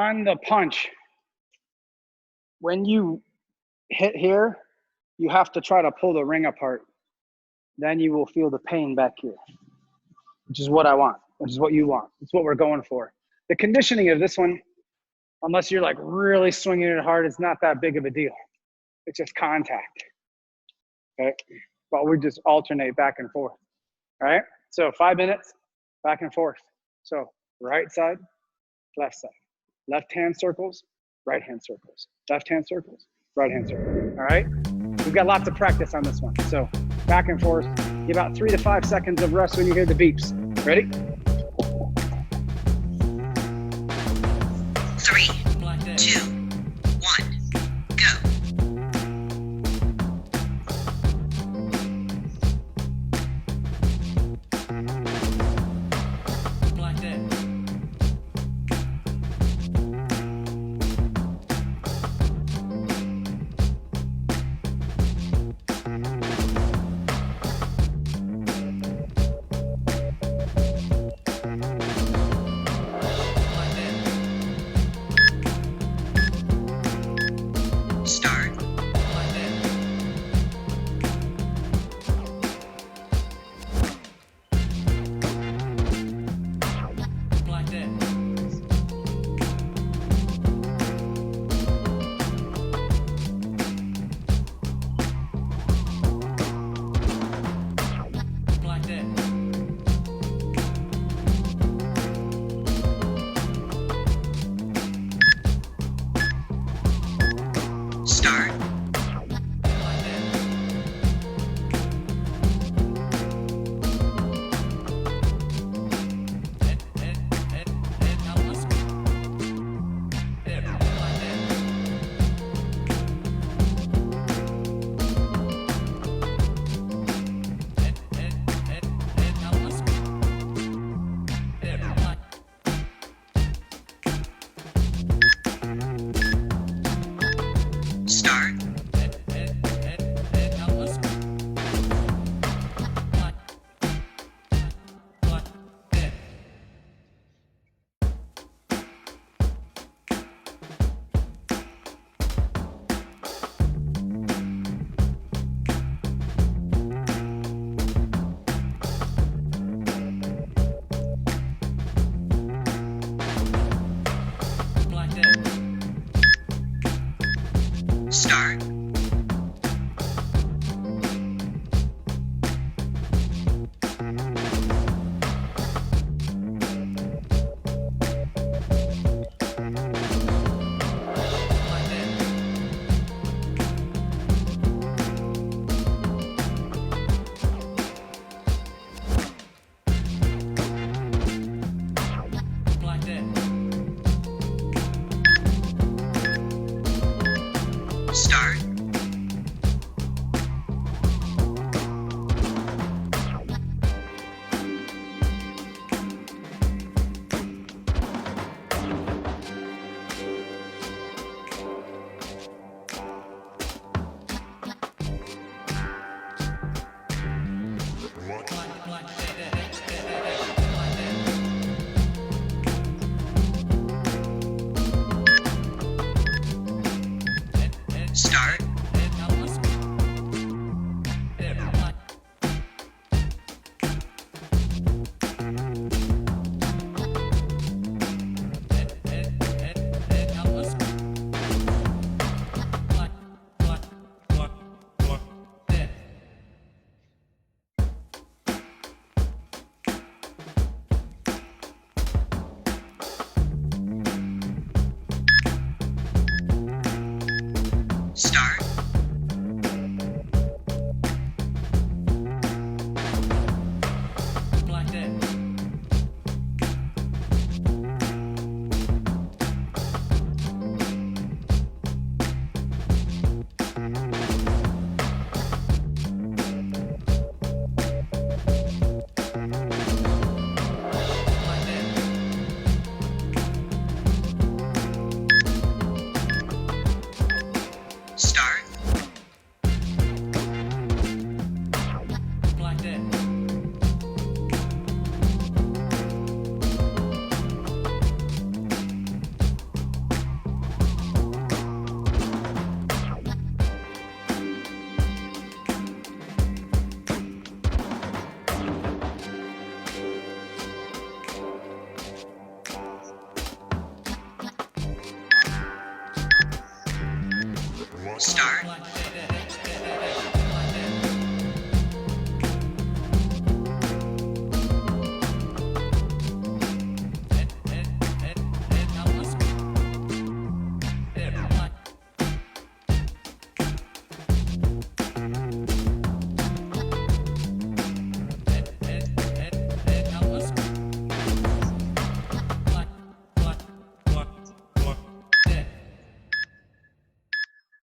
on the punch, when you hit here, you have to try to pull the ring apart. Then you will feel the pain back here, which is what I want, which is what you want. It's what we're going for. The conditioning of this one, unless you're like really swinging it hard, it's not that big of a deal. It's just contact, okay? But we just alternate back and forth, all right? So 5 minutes, back and forth. So right side, left side. Left hand circles, right hand circles. Left hand circles, right hand circles, all right? We've got lots of practice on this one. So back and forth, give about 3 to 5 seconds of rest when you hear the beeps. Ready? 3, 2, 1, go. Start. Start. Start. Start. Start. What?